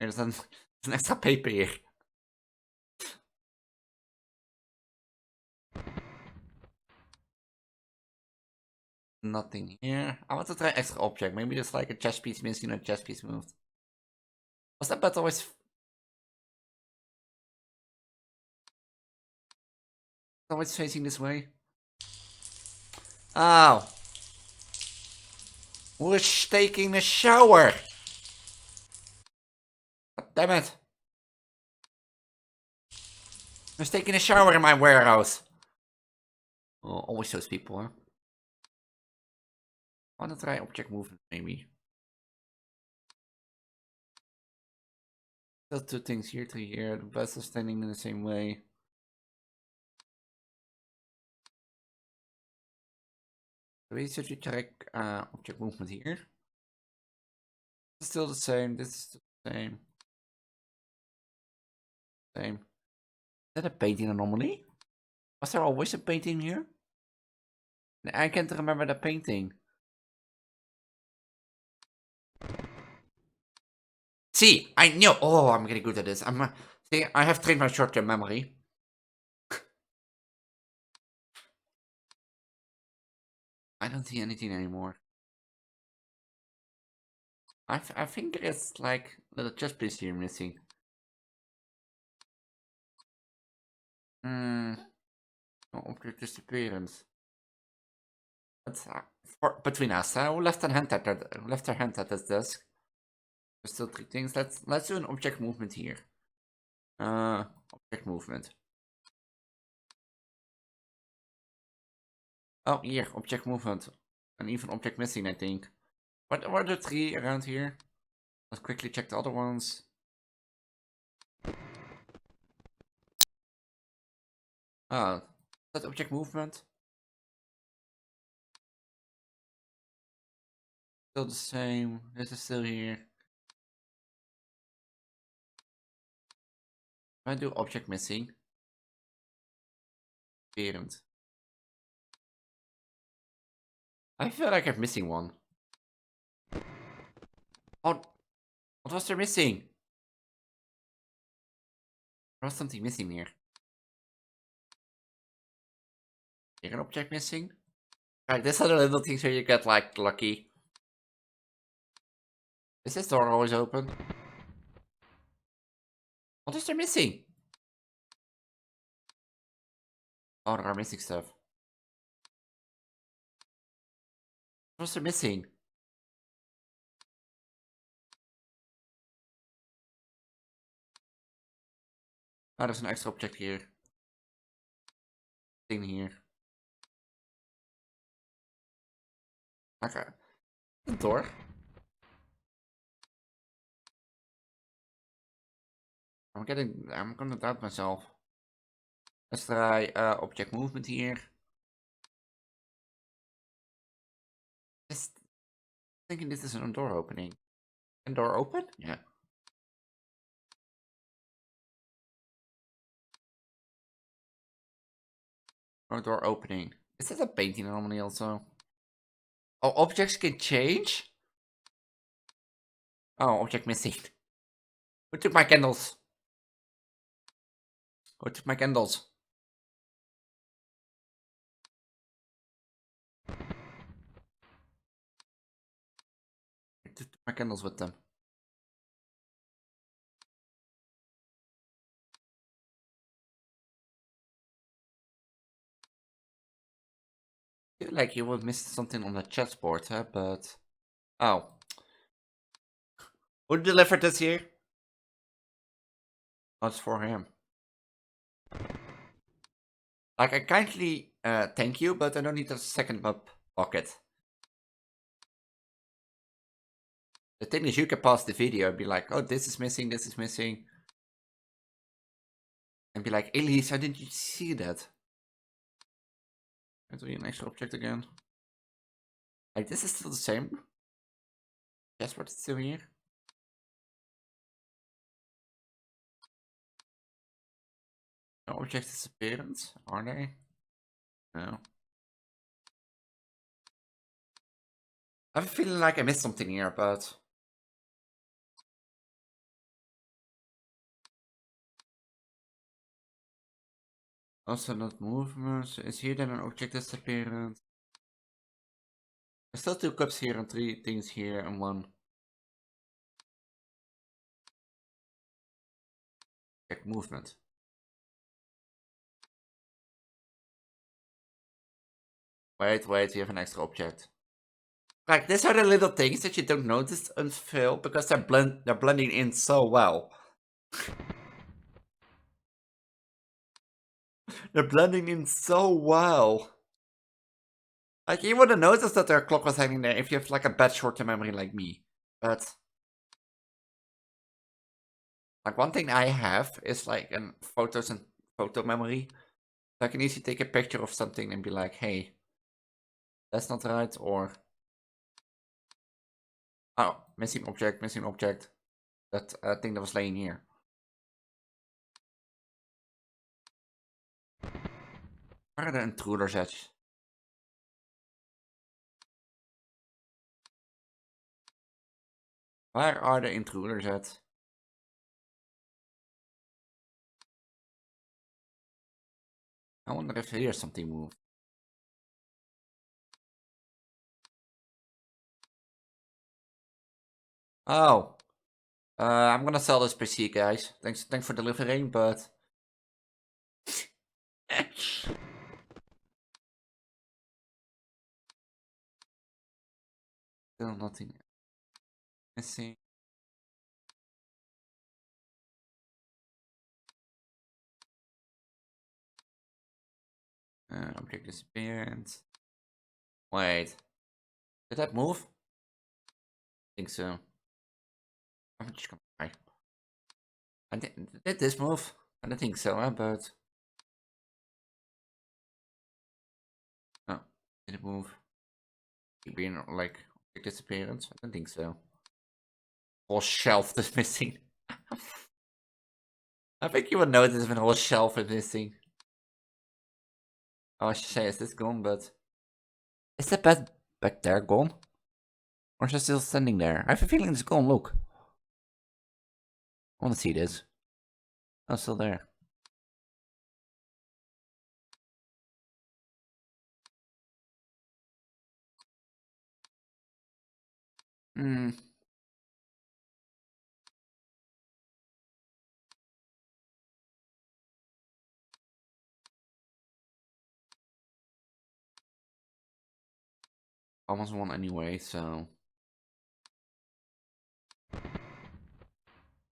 There's an extra paper here. Nothing here. I want to try extra object. Maybe there's like a chess piece missing or a chess piece moved. Was that bed always... always facing this way? Oh. Who's taking a shower? God damn it. Who's taking a shower in my warehouse? Oh, always those people, huh? Wanna try object movement, maybe. Just two things here to here. The bus is standing in the same way. We should check object movement here. It's still the same. This is the same. Same. Is that a painting anomaly? Was there always a painting here? I can't remember the painting. See, I know. Oh, I'm getting good at this. See, I have trained my short-term memory. I don't see anything anymore. I think it's like a little chess piece here missing. No object disappearance. But between us, who left their hand at this desk? There's still three things. Let's do an object movement here. Object movement. Oh, here, object movement. And even object missing, I think. What are the three around here? Let's quickly check the other ones. That object movement. Still the same. This is still here. I do object missing. Parent. I feel like I'm missing one. Oh, what was there missing? There was something missing here. Here an object missing? Alright, this are the little things where you get like lucky. Is this door always open? What is there missing? Oh, there are missing stuff. What was there missing? Oh, there's an extra object here. Thing here. Okay. The door. I'm gonna doubt myself. Let's try object movement here. Just thinking this is a door opening. Can door open? Yeah. Or door opening. Is this a painting anomaly also? Oh, objects can change? Oh, object missing. Who took my candles? Who took my candles? I took my candles with them. I feel like you would miss something on the chessboard, huh? But oh, who delivered this here? Oh, it's for him. Like, I kindly thank you, but I don't need a second up pocket. The thing is, you can pause the video and be like, oh, this is missing, and be like, Elise, how didn't you see that? Do an extra object again. Like, this is still the same. Guess what's still here? No object disappearance, are they? No. I have a feeling like I missed something here, but also not movement. Is here then an object disappearance? There's still two cups here and three things here and one. Check movement. Wait, you have an extra object. Like, these are the little things that you don't notice until because they're blending in so well. They're blending in so well. Like, you wouldn't notice that their clock was hanging there if you have like a bad short-term memory like me. But like one thing I have is like in photos and photo memory. So I can easily take a picture of something and be like, hey, that's not right, or oh, missing object, missing object. That thing that was laying here. Where are the intruders at? Where are the intruders at? I wonder if here's something moved. Oh. I'm gonna sell this PC, guys. Thanks for delivering, but still nothing missing. Object disappeared. Wait, did that move? I think so. I'm just gonna try. Did this move? I don't think so, but no, did it move? Being like object disappearance? I don't think so. Whole shelf is missing. I think you would notice when a whole shelf is missing. Oh, I should say, is this gone? But is that bed back there gone? Or is it still standing there? I have a feeling it's gone. Look. I want to see this. Oh, it's still there. Hmm. Almost won anyway, so.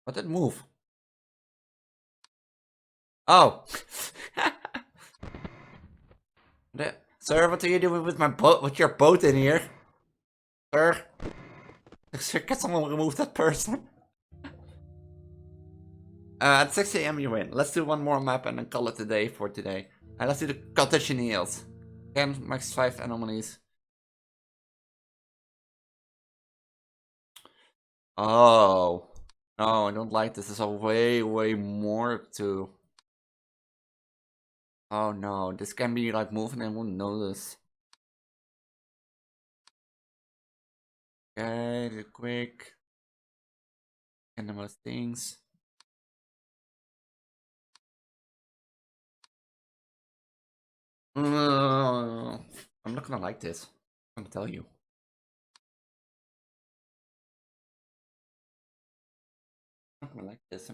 What did it move? Oh! Sir, what are you doing with my boat? With your boat in here? Sir? Sir, can someone remove that person? At 6 AM you win. Let's do one more map and then call it a day for today. And let's do the cottage in Yield. Again, max 5 anomalies. Oh. No, I don't like this. There's a way more to... Oh no, this can be like moving and I won't notice. Okay, real quick. And the most things. I'm not gonna like this. I'm gonna tell you. I'm not gonna like this.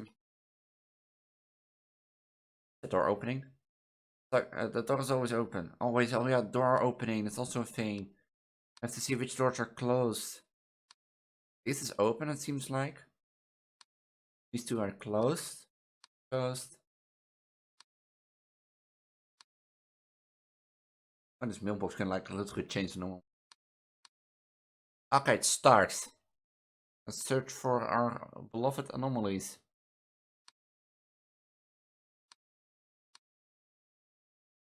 The door opening. Like, the door is always open. Always, oh yeah, door opening. That's also a thing. I have to see which doors are closed. This is open, it seems like. These two are closed. Closed. Oh, this mailbox can like literally change the normal. Okay, it starts. Let's search for our beloved anomalies.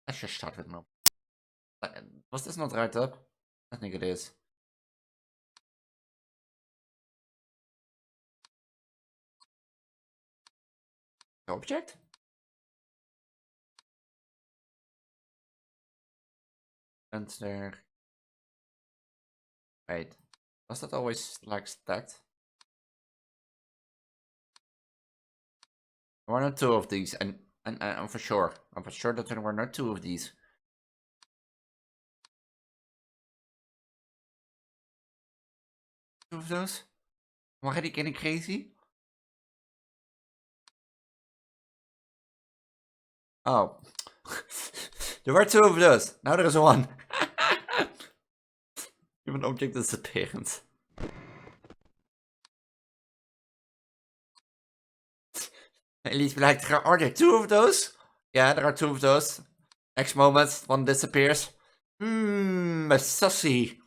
Let's just start with no. Was this not right up? I think it is. Object? And there. Wait. Was that always like stacked? There were not two of these, and I'm for sure. I'm for sure that there were not two of these. Two of those? Am I already getting crazy? Oh. There were two of those. Now there's one. Even object disappearance. At least like, are there two of those? Yeah, there are two of those. Next moment, one disappears. A sussy.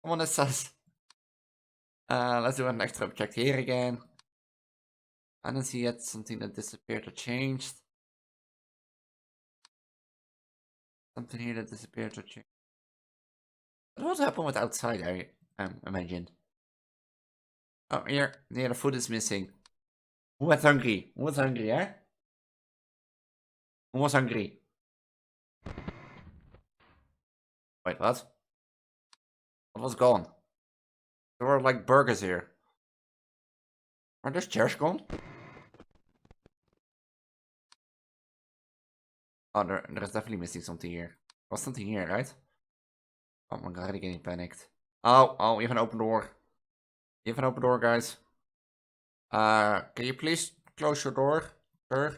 I want a sus. Let's do an extra object here again. I don't see yet something that disappeared or changed. Something here that disappeared or changed. What happened with outside, I imagine. Oh, here. Yeah, the food is missing. Who was hungry? Who was hungry, eh? Who was hungry? Wait, what? What was gone? There were like burgers here. Are those chairs gone? Oh, there's definitely missing something here. Was something here, right? Oh, I'm already getting panicked. Oh, we have an open door. You have an open door, guys. Can you please close your door, sir?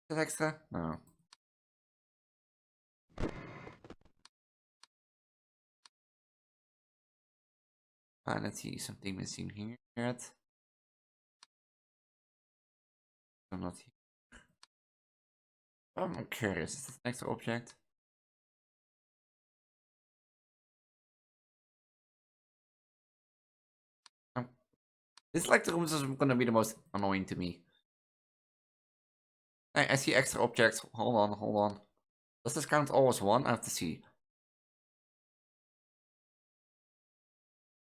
Is that extra? No. Let's see, something missing here. Yet. I'm not here. I'm curious. Is this an extra object? This is like the rooms is gonna be the most annoying to me. I see extra objects. Hold on. Does this count all as one? I have to see.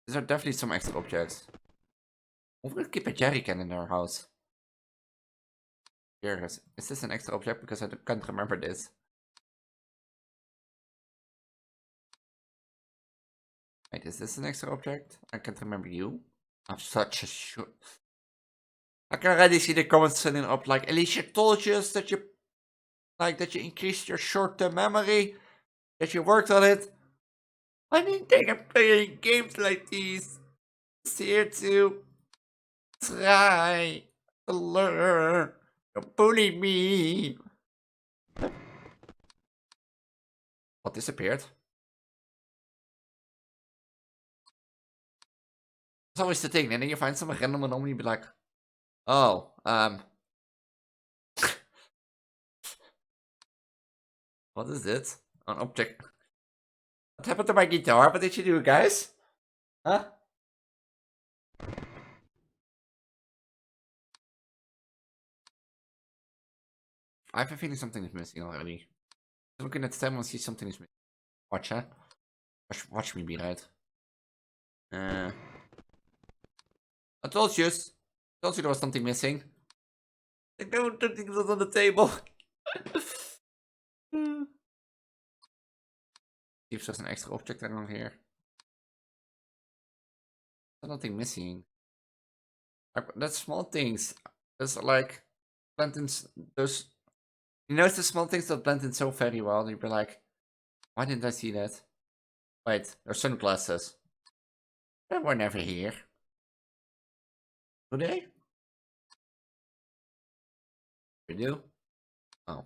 These are definitely some extra objects. We will keep a jerry can in our house. Here, is this an extra object? Because I can't remember this. Wait, is this an extra object? I can't remember you. I'm such a short. I can already see the comments filling up like, Alicia told us that you increased your short-term memory, that you worked on it. I didn't think I'm playing games like these. It's here to try to learn. You bully me. What disappeared? That's always the thing, and then you find some random anomaly and be like, oh, what is it? An object. What happened to my guitar? What did you do, guys? Huh? I have a feeling something is missing already. Looking at the time, I see something is missing. Watch, huh? Watch me be right. I told you there was something missing. I don't think it was on the table. If there's an extra object around here. There's nothing missing. That's small things. There's like blend in those. You notice the small things that blend in so very well. And you'd be like, why didn't I see that? Wait, there's sunglasses. They were never here. Do they? We do? Oh.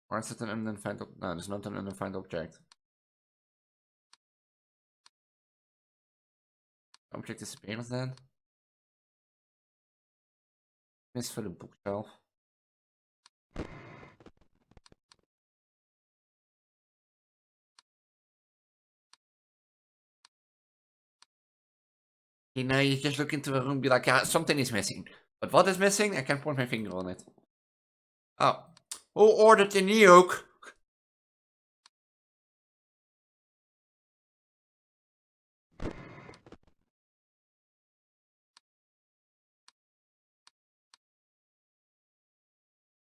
Or is it an undefined object? No, there's not an undefined object. Object disappears then. Miss for the bookshelf. You know, you just look into a room and be like, yeah, something is missing. But what is missing? I can't point my finger on it. Oh. Who ordered the nuke?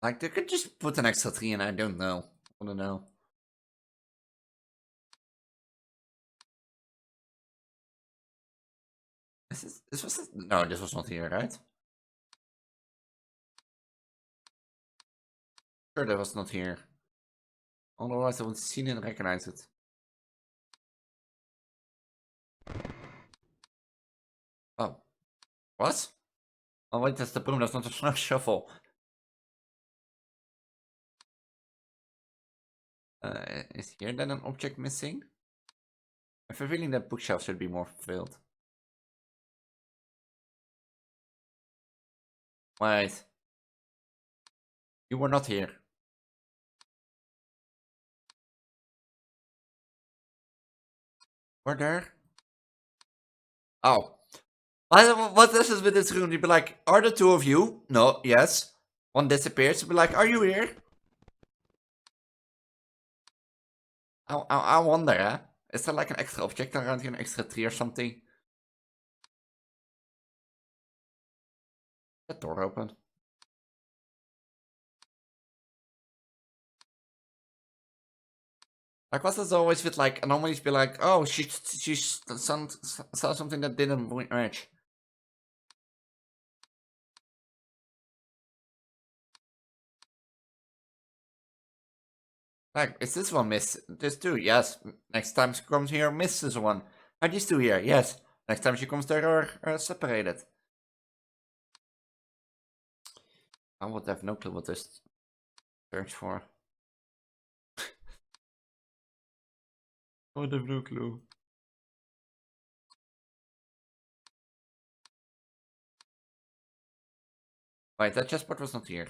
Like, they could just put an extra tree in, I don't know. I don't know. No, this was not here, right? Sure, that was not here. Otherwise, I would have seen it and recognize it. Oh. What? Oh, wait, that's the broom, that's not a snuff shuffle. Is here then an object missing? I have a feeling that bookshelf should be more filled. Wait. You were not here. We're there. Oh. What is this with this room? You'd be like, are the two of you? No, yes. One disappears. You'd be like, are you here? I wonder, huh? Is there like an extra object around here? An extra tree or something? That door open. Like, what's this always with like anomalies? Be like, oh, she saw something that didn't match. Like, is this one miss? This two, yes. Next time she comes here, miss this one. Are these two here? Yes. Next time she comes, they are separated. I would have no clue what this search for. I would have no clue. Wait, that chessboard was not here.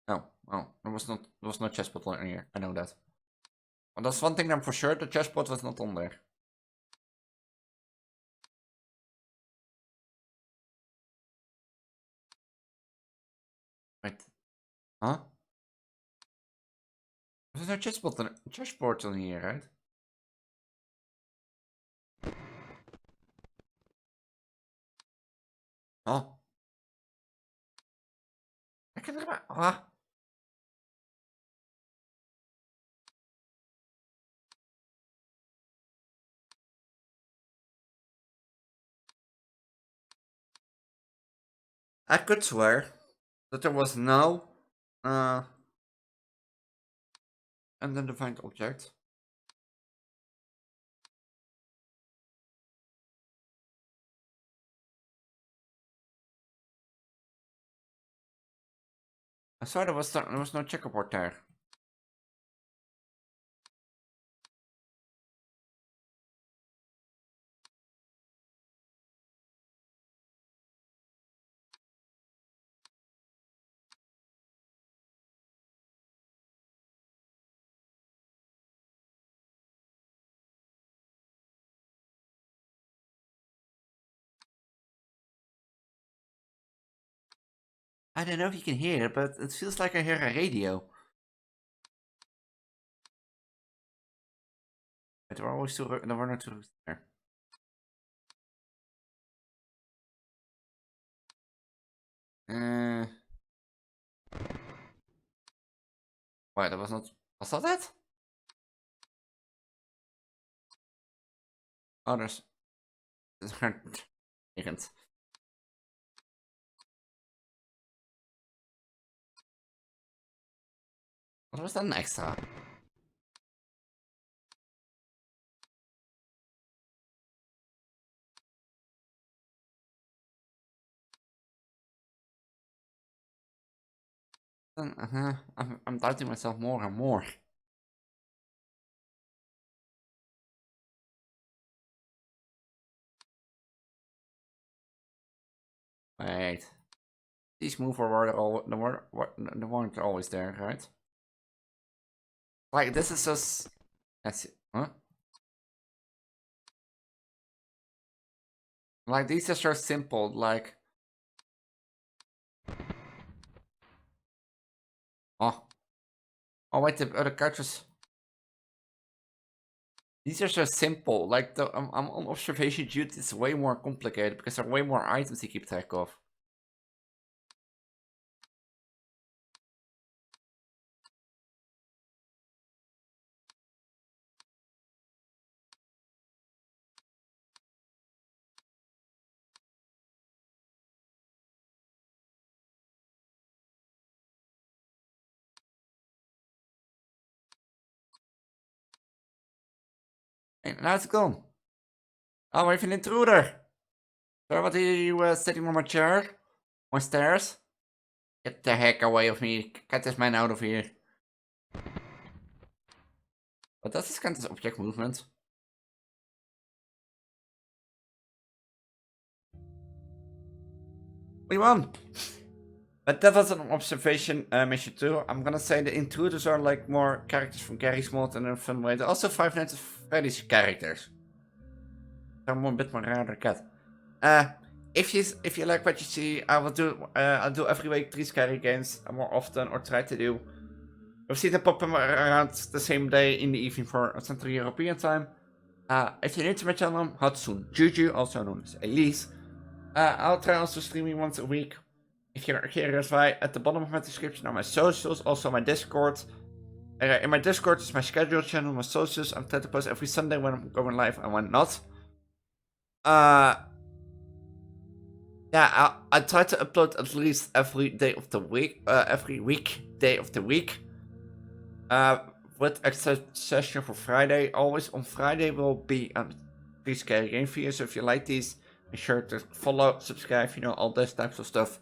No, well, there was no chessboard on here. I know that. Well, that's one thing I'm for sure. The chessboard was not on there. Wait, huh? There's no chessboard on here, right? Oh. I can remember. Ah. I could swear that there was no undefined object. I swear there was no checkerboard there. I don't know if you can hear it, but it feels like I hear a radio. But there were always there were no two there. Wait, that was not. Was that it? Oh, there's. Ignorant. What was that an extra? I'm doubting myself more and more. Wait. These move were all the weren't always there, right? Like this is just. Huh? Like these are so simple. Like. Oh. Oh wait, the other couches. These are so simple. Like the I'm on observation duty. It's way more complicated because there are way more items to keep track of. Hey, now it's gone. Oh, I have an intruder. So what are you sitting on my chair? On stairs? Get the heck away of me. Get this man out of here. What does this kind of object movement? We won! But that was an observation mission too. I'm gonna say the intruders are like more characters from Gary's mod and in a fun way. They're also Five Nights at Freddy's characters. I'm a bit more rather cat. If you like what you see, I'll do every week 3 scary games more often, or try to do. We've seen them pop around the same day in the evening for Central European time. If you're new to my channel, how soon? Juju, also known as Elise. I'll try also streaming once a week. If you're curious why, at the bottom of my description are my socials, also my Discord. In my Discord is my schedule channel, my socials. I'm trying to post every Sunday when I'm going live and when not. Yeah, I try to upload at least every day of the week, every weekday of the week. With exception for Friday. Always on Friday will be a 3 scary game for you. So if you like these, make sure to follow, subscribe, all those types of stuff.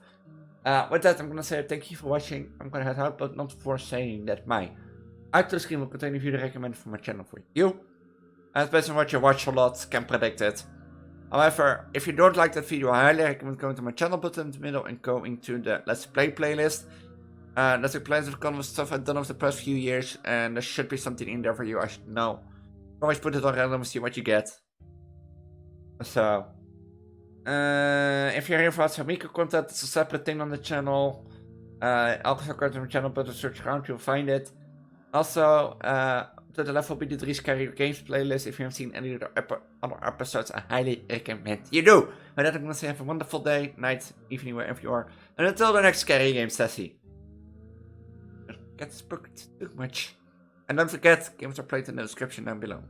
With that, I'm gonna say thank you for watching. I'm gonna head out, but not before saying that my outro screen will contain a video recommended for my channel for you. As based on what you watch a lot, can predict it. However, if you don't like that video, I highly recommend going to my channel button in the middle and going to the Let's Play playlist. Let's Play playlist of kind of stuff I've done over the past few years, and there should be something in there for you. I should know. Always put it on random and see what you get. So, if you're here for some Miko content, it's a separate thing on the channel. Also go to my channel button, search around, you'll find it. Also, to the left will be the 3 Scary Games playlist. If you haven't seen any other episodes, I highly recommend you do. With that, I'm gonna say have a wonderful day, night, evening, wherever you are. And until the next Scary Game session. Don't get spooked too much. And don't forget, games are played in the description down below.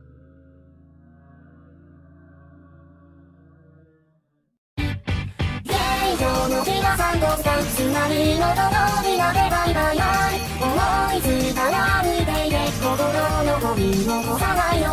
皆さんどうしたつまりのどのみなでバイバイバイ思いついたら歩いていて心のゴミを残さない